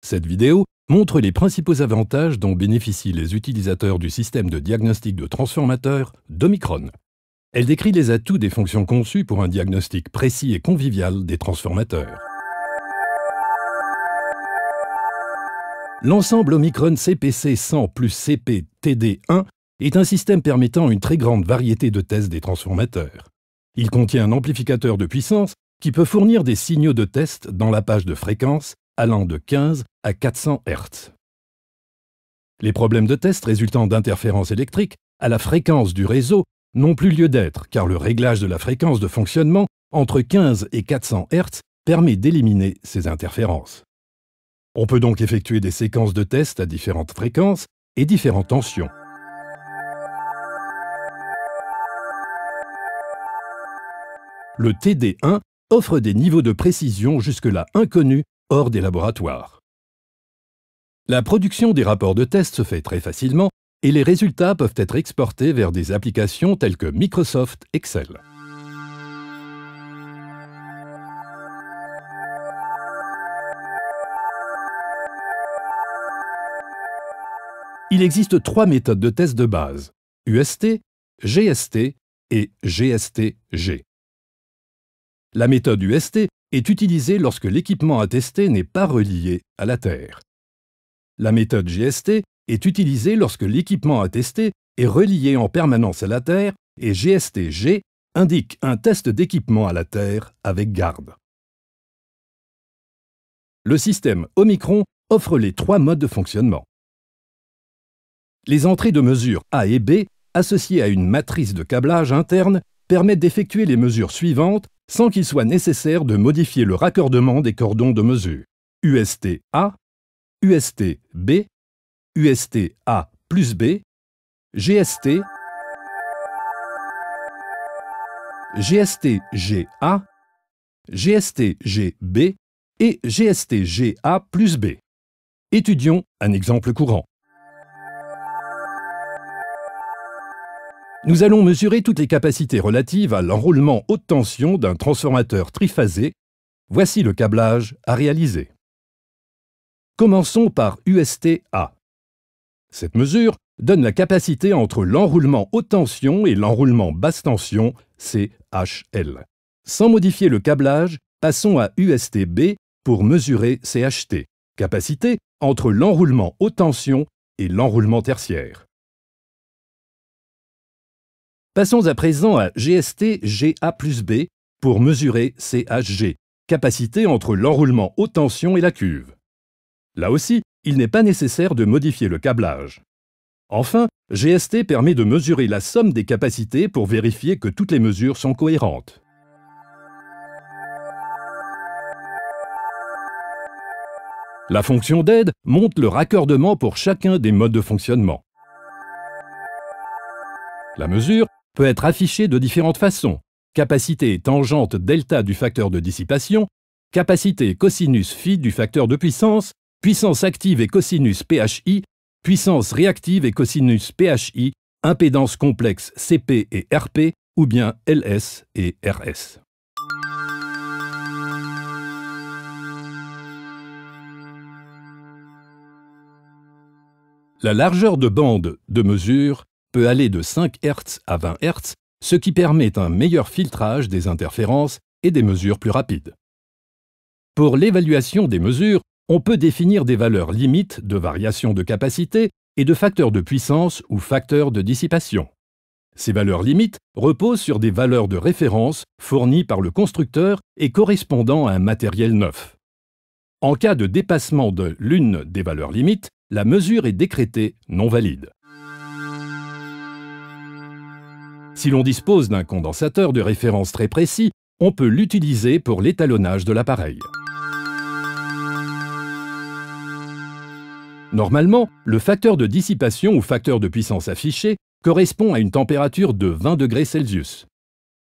Cette vidéo montre les principaux avantages dont bénéficient les utilisateurs du système de diagnostic de transformateur d'Omicron. Elle décrit les atouts des fonctions conçues pour un diagnostic précis et convivial des transformateurs. L'ensemble Omicron CPC 100 plus CP-TD1 est un système permettant une très grande variété de tests des transformateurs. Il contient un amplificateur de puissance qui peut fournir des signaux de test dans la page de fréquence allant de 15 à 400 Hz. Les problèmes de test résultant d'interférences électriques à la fréquence du réseau n'ont plus lieu d'être, car le réglage de la fréquence de fonctionnement entre 15 et 400 Hz permet d'éliminer ces interférences. On peut donc effectuer des séquences de tests à différentes fréquences et différentes tensions. Le TD1 offre des niveaux de précision jusque-là inconnus hors des laboratoires. La production des rapports de test se fait très facilement et les résultats peuvent être exportés vers des applications telles que Microsoft Excel. Il existe 3 méthodes de test de base, UST, GST et GST-G. La méthode UST est utilisée lorsque l'équipement à tester n'est pas relié à la Terre. La méthode GST est utilisée lorsque l'équipement à tester est relié en permanence à la Terre et GST-G indique un test d'équipement à la Terre avec garde. Le système Omicron offre les 3 modes de fonctionnement. Les entrées de mesure A et B, associées à une matrice de câblage interne, permettent d'effectuer les mesures suivantes sans qu'il soit nécessaire de modifier le raccordement des cordons de mesure. UST-A, UST-B, UST-A plus B, GST, GST-GA, GST-GB et GST-GA plus B. Étudions un exemple courant. Nous allons mesurer toutes les capacités relatives à l'enroulement haute tension d'un transformateur triphasé. Voici le câblage à réaliser. Commençons par UST-A. Cette mesure donne la capacité entre l'enroulement haute tension et l'enroulement basse tension, CHL. Sans modifier le câblage, passons à UST-B pour mesurer CHT, capacité entre l'enroulement haute tension et l'enroulement tertiaire. Passons à présent à GST-GA plus B pour mesurer CHG, capacité entre l'enroulement haute tension et la cuve. Là aussi, il n'est pas nécessaire de modifier le câblage. Enfin, GST permet de mesurer la somme des capacités pour vérifier que toutes les mesures sont cohérentes. La fonction d'aide montre le raccordement pour chacun des modes de fonctionnement. La mesure peut être affichée de différentes façons. Capacité et tangente delta du facteur de dissipation, capacité et cosinus phi du facteur de puissance, puissance active et cosinus PHI, puissance réactive et cosinus PHI, impédance complexe CP et RP, ou bien LS et RS. La largeur de bande de mesure peut aller de 5 Hz à 20 Hz, ce qui permet un meilleur filtrage des interférences et des mesures plus rapides. Pour l'évaluation des mesures, on peut définir des valeurs limites de variation de capacité et de facteurs de puissance ou facteurs de dissipation. Ces valeurs limites reposent sur des valeurs de référence fournies par le constructeur et correspondant à un matériel neuf. En cas de dépassement de l'une des valeurs limites, la mesure est décrétée non valide. Si l'on dispose d'un condensateur de référence très précis, on peut l'utiliser pour l'étalonnage de l'appareil. Normalement, le facteur de dissipation ou facteur de puissance affiché correspond à une température de 20 degrés Celsius.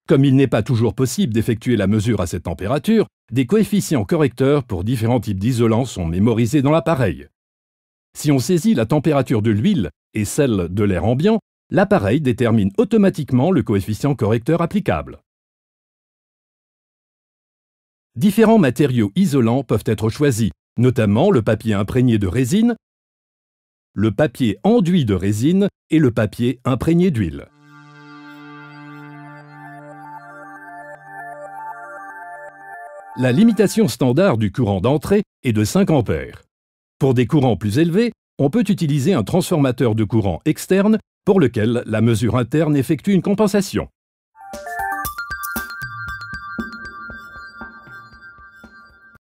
Comme il n'est pas toujours possible d'effectuer la mesure à cette température, des coefficients correcteurs pour différents types d'isolants sont mémorisés dans l'appareil. Si on saisit la température de l'huile et celle de l'air ambiant, l'appareil détermine automatiquement le coefficient correcteur applicable. Différents matériaux isolants peuvent être choisis notamment le papier imprégné de résine, le papier enduit de résine et le papier imprégné d'huile. La limitation standard du courant d'entrée est de 5 ampères. Pour des courants plus élevés, on peut utiliser un transformateur de courant externe pour lequel la mesure interne effectue une compensation.